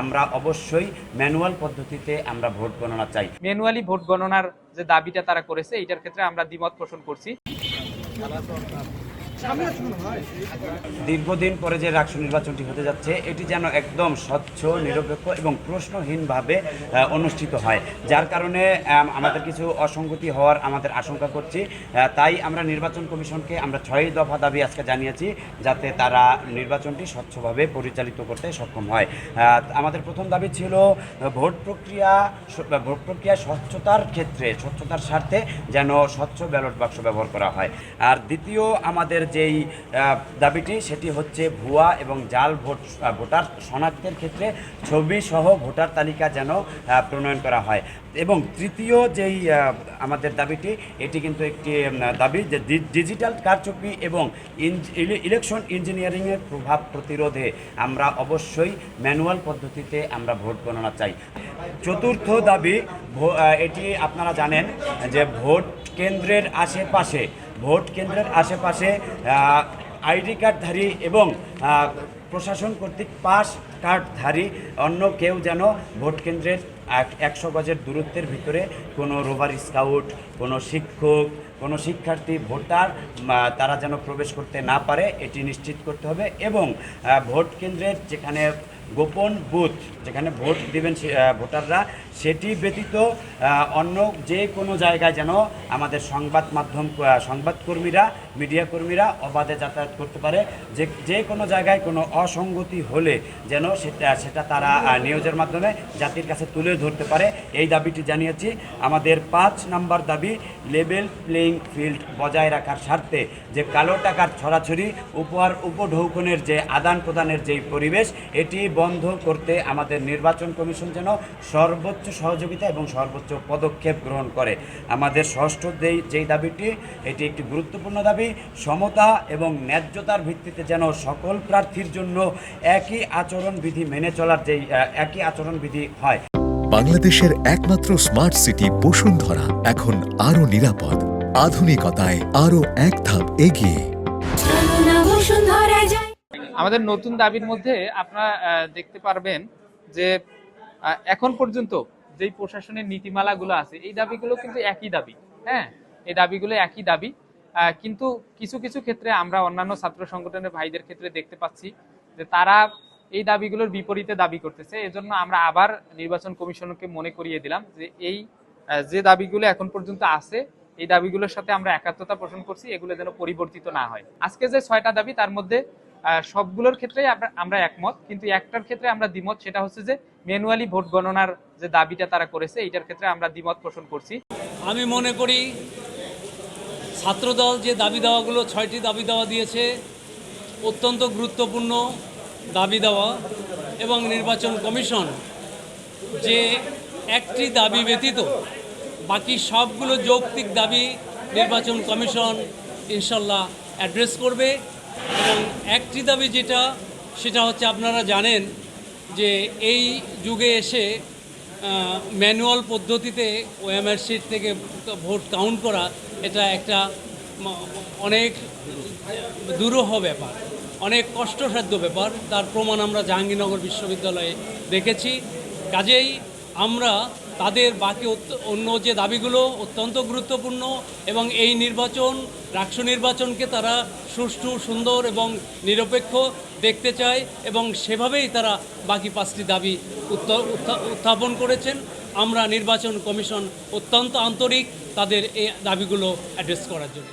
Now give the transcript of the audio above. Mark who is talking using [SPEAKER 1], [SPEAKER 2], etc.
[SPEAKER 1] আমরা অবশ্যই ম্যানুয়াল পদ্ধতিতে আমরা ভোট গণনা চাই।
[SPEAKER 2] ম্যানুয়ালি ভোট গণনার যে দাবিটা তারা করেছে এটার ক্ষেত্রে আমরা দ্বিমত পোষণ করছি।
[SPEAKER 1] দীর্ঘদিন পরে যে রাষ্ট্র নির্বাচনটি হতে যাচ্ছে এটি যেন একদম স্বচ্ছ, নিরপেক্ষ এবং প্রশ্নহীনভাবে অনুষ্ঠিত হয়, যার কারণে আমাদের কিছু অসঙ্গতি হওয়ার আমাদের আশঙ্কা করছি। তাই আমরা নির্বাচন কমিশনকে আমরা 6 দফা দাবি আজকে জানিয়েছি, যাতে তারা নির্বাচনটি স্বচ্ছভাবে পরিচালিত করতে সক্ষম হয়। আমাদের প্রথম দাবি ছিল ভোট প্রক্রিয়া স্বচ্ছতার স্বার্থে যেন স্বচ্ছ ব্যালট বাক্স ব্যবহার করা হয়। আর দ্বিতীয় আমাদের যেই দাবিটি সেটি হচ্ছে ভুয়া এবং জাল ভোটার শনাক্তের ক্ষেত্রে ছবি সহ ভোটার তালিকা যেন প্রণয়ন করা হয়। এবং তৃতীয় যেই আমাদের দাবিটি, এটি কিন্তু একটি দাবি যে ডিজিটাল কারচুপি এবং ইলেকশন ইঞ্জিনিয়ারিংয়ের প্রভাব প্রতিরোধে আমরা অবশ্যই ম্যানুয়াল পদ্ধতিতে আমরা ভোট গণনা চাই। চতুর্থ দাবি, এটি আপনারা জানেন যে ভোট কেন্দ্রের আশেপাশে আইডি কার্ডধারী এবং প্রশাসন কর্তৃক পাস কার্ডধারী অন্য কেউ যেন ভোট কেন্দ্রের 100 গজের দূরত্বের ভিতরে কোনো রোভার স্কাউট, কোনো শিক্ষক, কোনো শিক্ষার্থী, ভোটার তারা যেন প্রবেশ করতে না পারে, এটি নিশ্চিত করতে হবে। এবং ভোট কেন্দ্রের যেখানে গোপন বুথ, যেখানে ভোট দিবেন ভোটাররা, সেটি ব্যতীত অন্য যে কোনো জায়গায় যেন আমাদের সংবাদকর্মীরা, মিডিয়া কর্মীরা অবাধে যাতায়াত করতে পারে। যে কোনো জায়গায় কোনো অসঙ্গতি হলে যেন সেটা তারা নিউজের মাধ্যমে জাতির কাছে তুলে ধরতে পারে, এই দাবিটি জানিয়েছি। আমাদের 5 নম্বর দাবি, লেভেল প্লেইং ফিল্ড বজায় রাখার স্বার্থে যে কালো টাকার ছড়াছড়ি, উপঢৌকনের যে আদান প্রদানের যেই পরিবেশ, এটি বন্ধ করতে আমাদের নির্বাচন কমিশন যেন সর্বোচ্চ সহযোগিতা এবং সর্বোচ্চ পদক্ষেপ গ্রহণ করে। আমাদের ষষ্ঠ যেই দাবিটি, এটি একটি গুরুত্বপূর্ণ দাবি, সমতা এবং ন্যায্যতার ভিত্তিতে যেন সকল প্রার্থীর জন্য একই আচরণবিধি মেনে চলার একই আচরণবিধি হয়।
[SPEAKER 3] বাংলাদেশের একমাত্র স্মার্ট সিটি বসুন্ধরা এখন আরো নিরাপদ, আধুনিকতায় আরো এক ধাপ এগিয়ে।
[SPEAKER 2] আমাদের নতুন দাবির মধ্যে আপনারা দেখতে পারবেন যে এখন পর্যন্ত যেই প্রশাসনের নীতিমালাগুলো আছে এই দাবিগুলো কিন্তু একই দাবি। হ্যাঁ, এই দাবিগুলো একই দাবি, কিন্তু কিছু কিছু ক্ষেত্রে আমরা অন্যান্য ছাত্র সংগঠনের ভাইদের ক্ষেত্রে দেখতে পাচ্ছি যে তারা এই দাবিগুলোর বিপরীতে দাবি করতেছে। এজন্য আমরা আবার নির্বাচন কমিশনকে মনে করিয়ে দিলাম যে যে দাবিগুলো এখন পর্যন্ত আছে এই দাবিগুলোর সাথে আমরা একাত্মতা পোষণ করছি, এগুলো যেন পরিবর্তিত না হয়। আজকে যে 6টা দাবি তার মধ্যে সবগুলোর ক্ষেত্রে আমরা একমত, কিন্তু একটার ক্ষেত্রে আমরা দ্বিমত, সেটা হচ্ছে যে ম্যানুয়ালি ভোট গণনার যে দাবিটা তারা করেছে এইটার ক্ষেত্রে আমরা দ্বিমত পোষণ করছি।
[SPEAKER 4] আমি মনে করি ছাত্রদল যে দাবি দেওয়াগুলো 6টি দাবি দেওয়া দিয়েছে অত্যন্ত গুরুত্বপূর্ণ দাবি দেওয়া, এবং নির্বাচন কমিশন যে একটি দাবি ব্যতীত বাকি সবগুলো যৌক্তিক দাবি নির্বাচন কমিশন ইনশাল্লাহ অ্যাড্রেস করবে। এবং একটি দাবি সেটা হচ্ছে, আপনারা জানেন যে এই যুগে এসে ম্যানুয়াল পদ্ধতিতে ওএমআর শিট থেকে ভোট কাউন্ট করা, এটা একটা অনেক দুরূহ ব্যাপার, অনেক কষ্টসাধ্য ব্যাপার। তার প্রমাণ আমরা জাহাঙ্গীরনগর বিশ্ববিদ্যালয়ে দেখেছি। কাজেই আমরা তাদের বাকি অন্য যে দাবিগুলো অত্যন্ত গুরুত্বপূর্ণ, এবং এই রাষ্ট্র নির্বাচনকে তারা সুষ্ঠু, সুন্দর এবং নিরপেক্ষ দেখতে চায়, এবং সেভাবেই তারা বাকি 5টি দাবি উত্থাপন করেছেন। আমরা নির্বাচন কমিশন অত্যন্ত আন্তরিক তাদের এই দাবিগুলো অ্যাড্রেস করার জন্য।